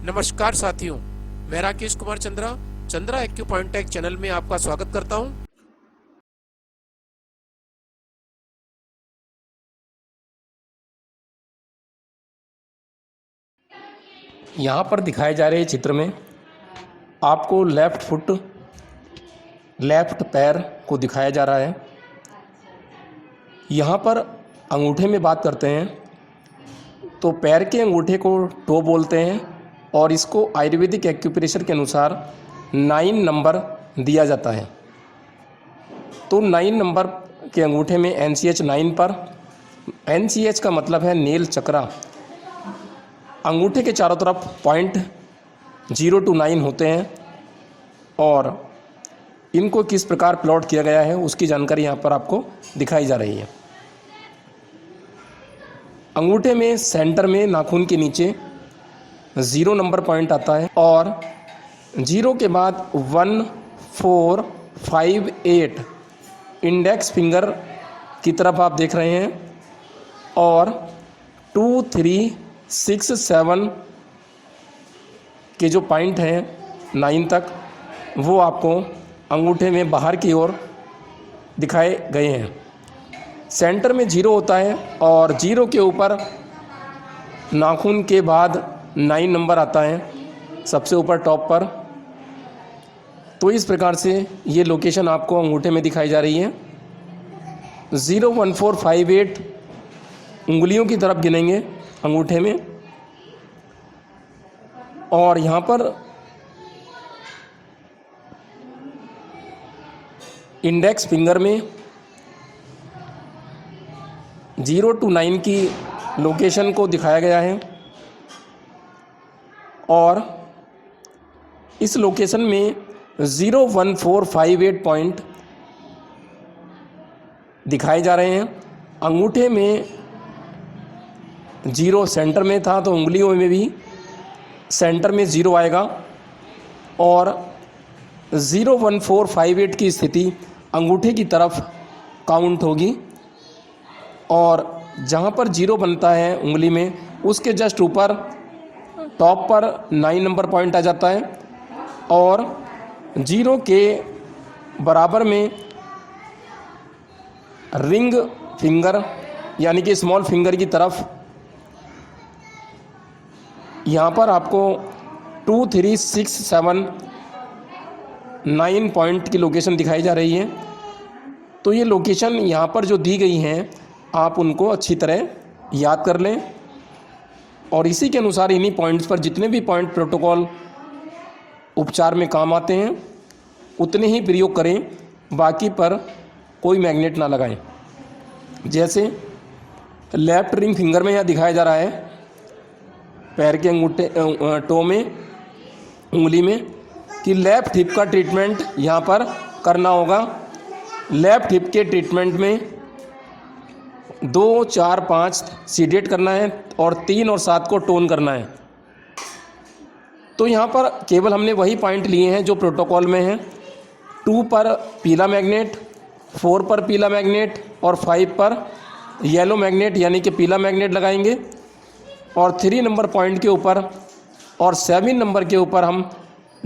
नमस्कार साथियों, मैं राकेश कुमार चंद्रा एक्यूपॉइंटेक चैनल में आपका स्वागत करता हूं। यहाँ पर दिखाए जा रहे चित्र में आपको लेफ्ट पैर को दिखाया जा रहा है। यहाँ पर अंगूठे में बात करते हैं तो पैर के अंगूठे को टो बोलते हैं और इसको आयुर्वेदिक एक्यूप्रेशर के अनुसार 9 नंबर दिया जाता है। तो 9 नंबर के अंगूठे में NCH 9 पर, NCH का मतलब है नेल चक्रा। अंगूठे के चारों तरफ पॉइंट 0 to 9 होते हैं और इनको किस प्रकार प्लॉट किया गया है उसकी जानकारी यहाँ पर आपको दिखाई जा रही है। अंगूठे में सेंटर में नाखून के नीचे 0 नंबर पॉइंट आता है और 0 के बाद 1, 4, 5, 8 इंडेक्स फिंगर की तरफ आप देख रहे हैं और 2, 3, 6, 7 के जो पॉइंट हैं 9 तक वो आपको अंगूठे में बाहर की ओर दिखाए गए हैं। सेंटर में 0 होता है और 0 के ऊपर नाखून के बाद 9 नंबर आता है सबसे ऊपर टॉप पर। तो इस प्रकार से ये लोकेशन आपको अंगूठे में दिखाई जा रही है। 0, 1, 4, 5, 8 उंगलियों की तरफ गिनेंगे अंगूठे में और यहाँ पर इंडेक्स फिंगर में 0 to 9 की लोकेशन को दिखाया गया है और इस लोकेशन में 0, 1, 4, 5, 8 पॉइंट दिखाए जा रहे हैं। अंगूठे में 0 सेंटर में था तो उंगलियों में भी सेंटर में 0 आएगा और 0, 1, 4, 5, 8 की स्थिति अंगूठे की तरफ काउंट होगी और जहाँ पर 0 बनता है उंगली में उसके जस्ट ऊपर टॉप पर 9 नंबर पॉइंट आ जाता है और 0 के बराबर में रिंग फिंगर यानी कि स्मॉल फिंगर की तरफ यहाँ पर आपको 2, 3, 6, 7, 9 पॉइंट की लोकेशन दिखाई जा रही है। तो ये लोकेशन यहाँ पर जो दी गई हैं आप उनको अच्छी तरह याद कर लें और इसी के अनुसार इन्हीं पॉइंट्स पर जितने भी पॉइंट प्रोटोकॉल उपचार में काम आते हैं उतने ही प्रयोग करें, बाकी पर कोई मैग्नेट ना लगाएं। जैसे लेफ्ट रिंग फिंगर में यहाँ दिखाया जा रहा है पैर के अंगूठे टो में उंगली में कि लेफ्ट हिप का ट्रीटमेंट यहाँ पर करना होगा। लेफ्ट हिप के ट्रीटमेंट में 2, 4, 5 सीडेट करना है और 3 और 7 को टोन करना है। तो यहाँ पर केवल हमने वही पॉइंट लिए हैं जो प्रोटोकॉल में हैं। 2 पर पीला मैग्नेट, 4 पर पीला मैग्नेट और 5 पर येलो मैग्नेट यानी कि पीला मैग्नेट लगाएंगे और 3 नंबर पॉइंट के ऊपर और 7 नंबर के ऊपर हम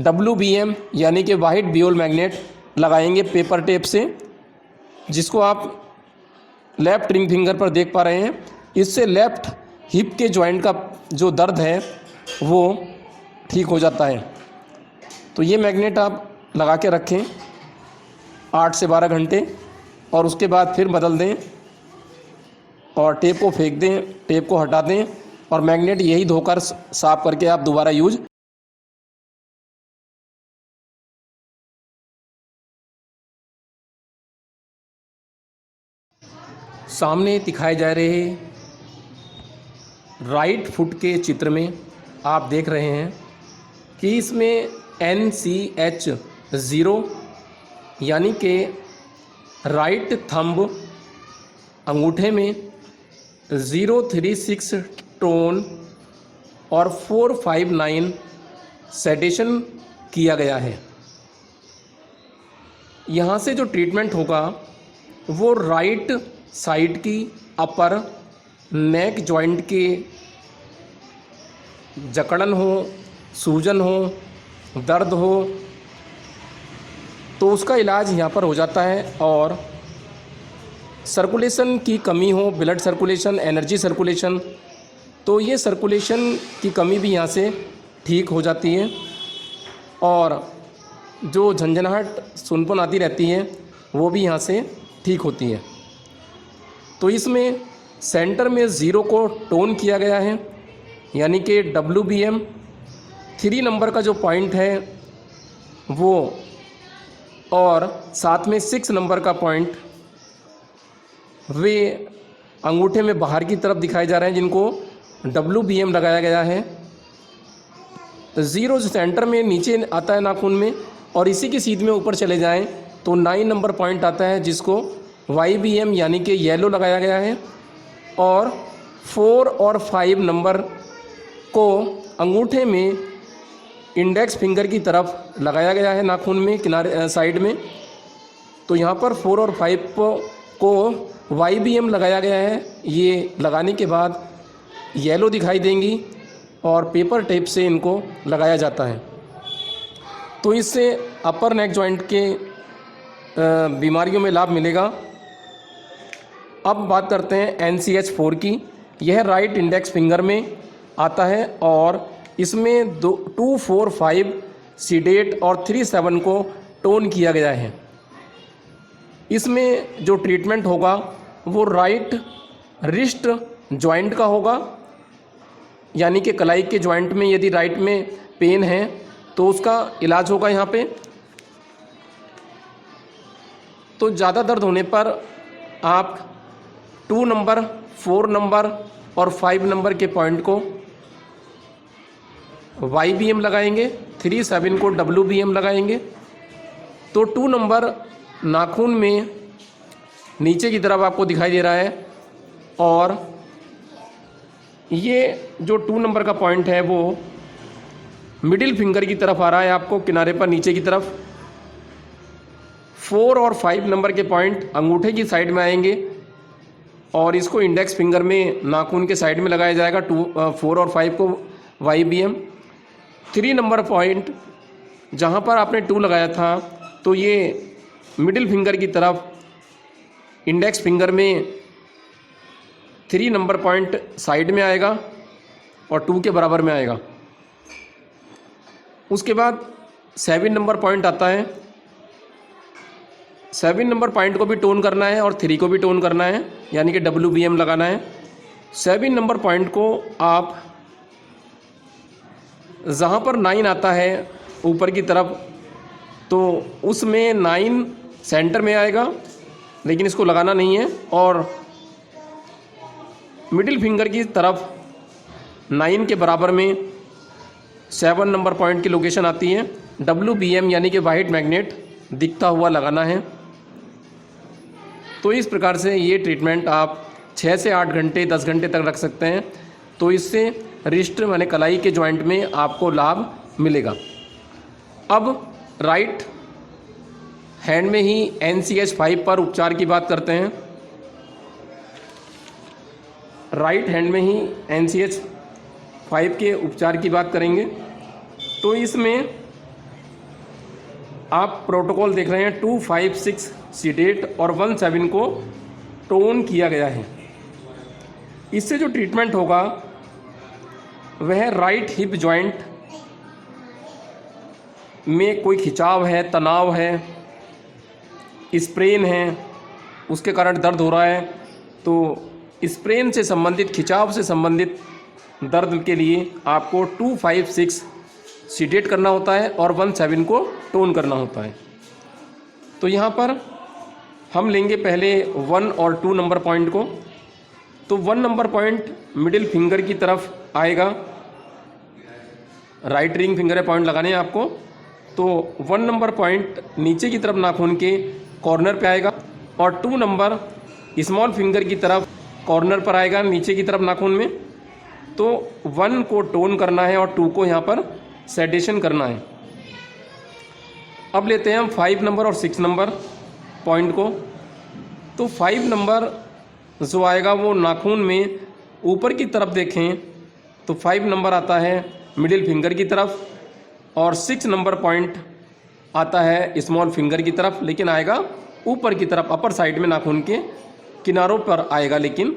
WBM यानी कि वाइट बियोल मैग्नेट लगाएंगे पेपर टेप से, जिसको आप लेफ्ट रिंग फिंगर पर देख पा रहे हैं। इससे लेफ्ट हिप के जॉइंट का जो दर्द है वो ठीक हो जाता है। तो ये मैग्नेट आप लगा के रखें 8 से 12 घंटे और उसके बाद फिर बदल दें और टेप को फेंक दें, टेप को हटा दें और मैग्नेट यही धोकर साफ करके आप दोबारा यूज। सामने दिखाए जा रहे राइट फुट के चित्र में आप देख रहे हैं कि इसमें NCH 0 यानी कि राइट थंब अंगूठे में 0, 3, 6 टोन और 4, 5, 9 सेडेशन किया गया है। यहाँ से जो ट्रीटमेंट होगा वो राइट साइड की अपर नेक जॉइंट के जकड़न हो, सूजन हो, दर्द हो, तो उसका इलाज यहाँ पर हो जाता है। और सर्कुलेशन की कमी हो, ब्लड सर्कुलेशन, एनर्जी सर्कुलेशन, तो ये सर्कुलेशन की कमी भी यहाँ से ठीक हो जाती है। और जो झंझनाहट, सुनपन आती रहती है, वो भी यहाँ से ठीक होती है। तो इसमें सेंटर में 0 को टोन किया गया है, यानी कि WBM। 3 नंबर का जो पॉइंट है वो, और साथ में 6 नंबर का पॉइंट, वे अंगूठे में बाहर की तरफ दिखाए जा रहे हैं, जिनको WBM लगाया गया है। 0 जो सेंटर में नीचे आता है नाखून में, और इसी की सीध में ऊपर चले जाएं तो 9 नंबर पॉइंट आता है, जिसको YBM यानी कि येलो लगाया गया है। और 4 और 5 नंबर को अंगूठे में इंडेक्स फिंगर की तरफ लगाया गया है, नाखून में किनारे साइड में। तो यहाँ पर 4 और 5 को YBM लगाया गया है। ये लगाने के बाद येलो दिखाई देंगी और पेपर टेप से इनको लगाया जाता है। तो इससे अपर नेक जॉइंट के बीमारियों में लाभ मिलेगा। अब बात करते हैं NCH4 की। यह राइट इंडेक्स फिंगर में आता है और इसमें 2, 4, 5 सीडेट और 3, 7 को टोन किया गया है। इसमें जो ट्रीटमेंट होगा वो राइट रिस्ट जॉइंट का होगा, यानी कि कलाई के जॉइंट में यदि राइट में पेन है तो उसका इलाज होगा यहाँ पे। तो ज़्यादा दर्द होने पर आप 2 नंबर, 4 नंबर और 5 नंबर के पॉइंट को YBM लगाएंगे, 3, 7 को WBM लगाएंगे। तो 2 नंबर नाखून में नीचे की तरफ आपको दिखाई दे रहा है, और ये जो 2 नंबर का पॉइंट है वो मिडिल फिंगर की तरफ आ रहा है, आपको किनारे पर नीचे की तरफ। 4 और 5 नंबर के पॉइंट अंगूठे की साइड में आएंगे और इसको इंडेक्स फिंगर में नाखून के साइड में लगाया जाएगा। 4 और 5 को YBM। 3 नंबर पॉइंट जहाँ पर आपने 2 लगाया था, तो ये मिडिल फिंगर की तरफ इंडेक्स फिंगर में 3 नंबर पॉइंट साइड में आएगा और 2 के बराबर में आएगा। उसके बाद 7 नंबर पॉइंट आता है। 7 नंबर पॉइंट को भी टोन करना है और 3 को भी टोन करना है, यानी कि WBM लगाना है। 7 नंबर पॉइंट को आप जहाँ पर 9 आता है ऊपर की तरफ, तो उसमें 9 सेंटर में आएगा, लेकिन इसको लगाना नहीं है। और मिडिल फिंगर की तरफ 9 के बराबर में 7 नंबर पॉइंट की लोकेशन आती है। WBM यानी कि वाइट मैग्नेट दिखता हुआ लगाना है। तो इस प्रकार से ये ट्रीटमेंट आप 6 से 8 घंटे, 10 घंटे तक रख सकते हैं। तो इससे रिस्ट माने कलाई के जॉइंट में आपको लाभ मिलेगा। अब राइट हैंड में ही NCH5 पर उपचार की बात करते हैं। राइट हैंड में ही NCH5 के उपचार की बात करेंगे। तो इसमें आप प्रोटोकॉल देख रहे हैं। 2, 5, 6 सीडेट और 1, 7 को टोन किया गया है। इससे जो ट्रीटमेंट होगा वह राइट हिप जॉइंट में कोई खिंचाव है, तनाव है, स्प्रेन है, उसके कारण दर्द हो रहा है, तो स्प्रेन से संबंधित, खिंचाव से संबंधित दर्द के लिए आपको 2, 5, 6 सीडेट करना होता है और 1, 7 को टोन करना होता है। तो यहाँ पर हम लेंगे पहले 1 और 2 नंबर पॉइंट को। तो 1 नंबर पॉइंट मिडिल फिंगर की तरफ आएगा, राइट रिंग फिंगर पॉइंट लगाने हैं आपको। तो 1 नंबर पॉइंट नीचे की तरफ नाखून के कॉर्नर पे आएगा और 2 नंबर स्मॉल फिंगर की तरफ कॉर्नर पर आएगा, नीचे की तरफ नाखून में। तो 1 को टोन करना है और 2 को यहाँ पर सेडेशन करना है। अब लेते हैं हम 5 नंबर और 6 नंबर पॉइंट को। तो 5 नंबर जो आएगा वो नाखून में ऊपर की तरफ देखें तो 5 नंबर आता है मिडिल फिंगर की तरफ, और 6 नंबर पॉइंट आता है स्मॉल फिंगर की तरफ, लेकिन आएगा ऊपर की तरफ, अपर साइड में नाखून के किनारों पर आएगा, लेकिन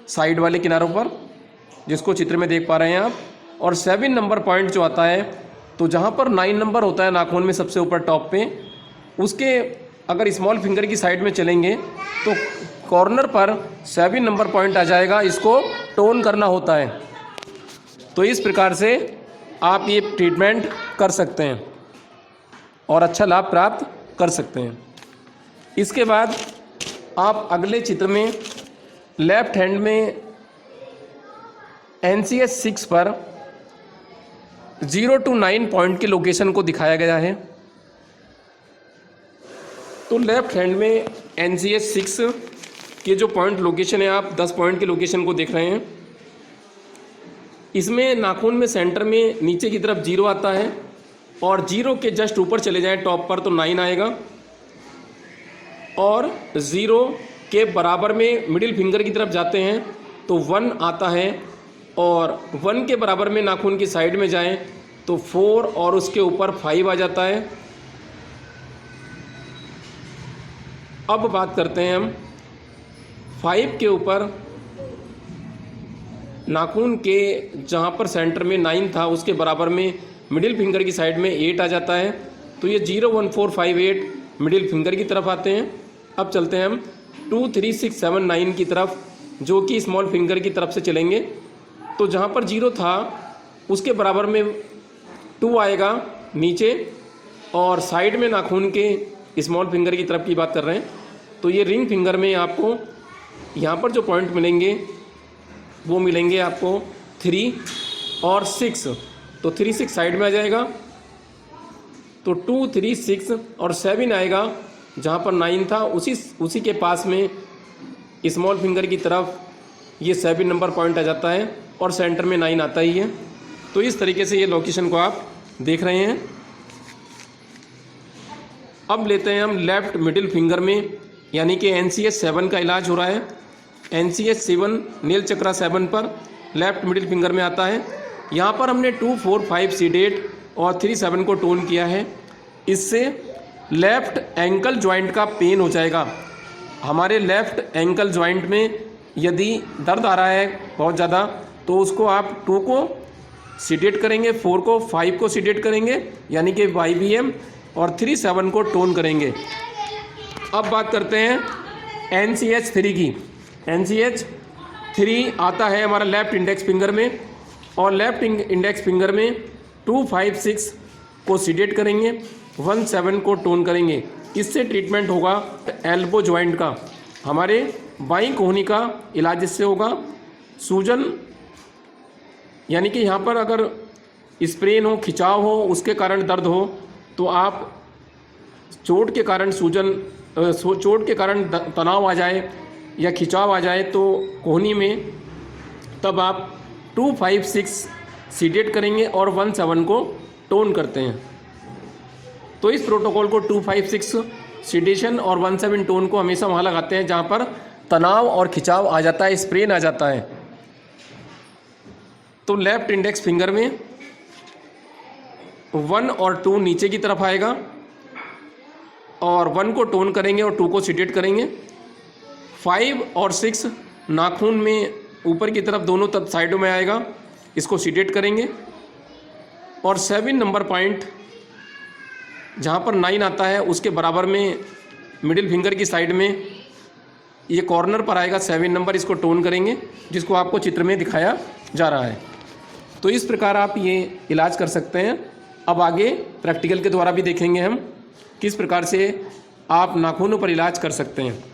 साइड वाले किनारों पर, जिसको चित्र में देख पा रहे हैं आप। और 7 नंबर पॉइंट जो आता है, तो जहाँ पर 9 नंबर होता है नाखून में सबसे ऊपर टॉप पे, उसके अगर स्मॉल फिंगर की साइड में चलेंगे तो कॉर्नर पर 7 नंबर पॉइंट आ जाएगा, इसको टोन करना होता है। तो इस प्रकार से आप ये ट्रीटमेंट कर सकते हैं और अच्छा लाभ प्राप्त कर सकते हैं। इसके बाद आप अगले चित्र में लेफ्ट हैंड में NCH 6 पर 0 to 9 पॉइंट की लोकेशन को दिखाया गया है। तो लेफ्ट हैंड में NCH 6 के जो पॉइंट लोकेशन है, आप 10 पॉइंट की लोकेशन को देख रहे हैं। इसमें नाखून में सेंटर में नीचे की तरफ 0 आता है, और 0 के जस्ट ऊपर चले जाएं टॉप पर तो 9 आएगा, और 0 के बराबर में मिडिल फिंगर की तरफ जाते हैं तो 1 आता है, और 1 के बराबर में नाखून की साइड में जाएं तो 4 और उसके ऊपर 5 आ जाता है। अब बात करते हैं हम 5 के ऊपर नाखून के जहाँ पर सेंटर में 9 था उसके बराबर में मिडिल फिंगर की साइड में 8 आ जाता है, तो ये 0 1 4 5 8 मिडिल फिंगर की तरफ आते हैं। अब चलते हैं हम 2 3 6 7 9 की तरफ, जो कि स्मॉल फिंगर की तरफ से चलेंगे। तो जहाँ पर 0 था उसके बराबर में 2 आएगा नीचे, और साइड में नाखून के स्मॉल फिंगर की तरफ की बात कर रहे हैं। तो ये रिंग फिंगर में आपको यहाँ पर जो पॉइंट मिलेंगे वो मिलेंगे आपको 3 और 6, तो 3 6 साइड में आ जाएगा, तो 2 3 6 और 7 आएगा जहाँ पर 9 था, उसी के पास में स्मॉल फिंगर की तरफ ये 7 नंबर पॉइंट आ जाता है, और सेंटर में 9 आता ही है। तो इस तरीके से ये लोकेशन को आप देख रहे हैं। अब लेते हैं हम लेफ्ट मिडिल फिंगर में, यानी कि NCH 7 का इलाज हो रहा है। NCH 7 नील चक्रा 7 पर लेफ्ट मिडिल फिंगर में आता है। यहाँ पर हमने 2 4 5 6 8 और 3 7 को टोन किया है। इससे लेफ्ट एंकल जॉइंट का पेन हो जाएगा। हमारे लेफ्ट एंकल जॉइंट में यदि दर्द आ रहा है बहुत ज़्यादा, तो उसको आप 2 को सीडेट करेंगे, 4 को 5 को सीडेट करेंगे, यानी कि YBM, और 3 7 को टोन करेंगे। अब बात करते हैं NCH 3 की। NCH 3 आता है हमारा लेफ्ट इंडेक्स फिंगर में, और लेफ्ट इंडेक्स फिंगर में 2 5 6 को सीडेट करेंगे, 1 7 को टोन करेंगे। इससे ट्रीटमेंट होगा एल्बो जॉइंट का, हमारे बाईं कोहनी का इलाज इससे होगा। सूजन, यानी कि यहाँ पर अगर स्प्रेन हो, खिंचाव हो, उसके कारण दर्द हो, तो आप चोट के कारण चोट के कारण तनाव आ जाए या खिंचाव आ जाए तो कोहनी में, तब आप 2 5 6 सीडेट करेंगे और 1 7 को टोन करते हैं। तो इस प्रोटोकॉल को 2 5 6 सीडेशन और 1 7 टोन को हमेशा वहाँ लगाते हैं जहाँ पर तनाव और खिंचाव आ जाता है, स्प्रेन आ जाता है। तो लेफ्ट इंडेक्स फिंगर में 1 और 2 नीचे की तरफ आएगा, और 1 को टोन करेंगे और 2 को सीडेट करेंगे। 5 और 6 नाखून में ऊपर की तरफ दोनों तरफ साइडों में आएगा, इसको सीडेट करेंगे। और 7 नंबर पॉइंट जहाँ पर 9 आता है उसके बराबर में मिडिल फिंगर की साइड में ये कॉर्नर पर आएगा 7 नंबर, इसको टोन करेंगे, जिसको आपको चित्र में दिखाया जा रहा है। तो इस प्रकार आप ये इलाज कर सकते हैं। अब आगे प्रैक्टिकल के द्वारा भी देखेंगे हम किस प्रकार से आप नाखूनों पर इलाज कर सकते हैं।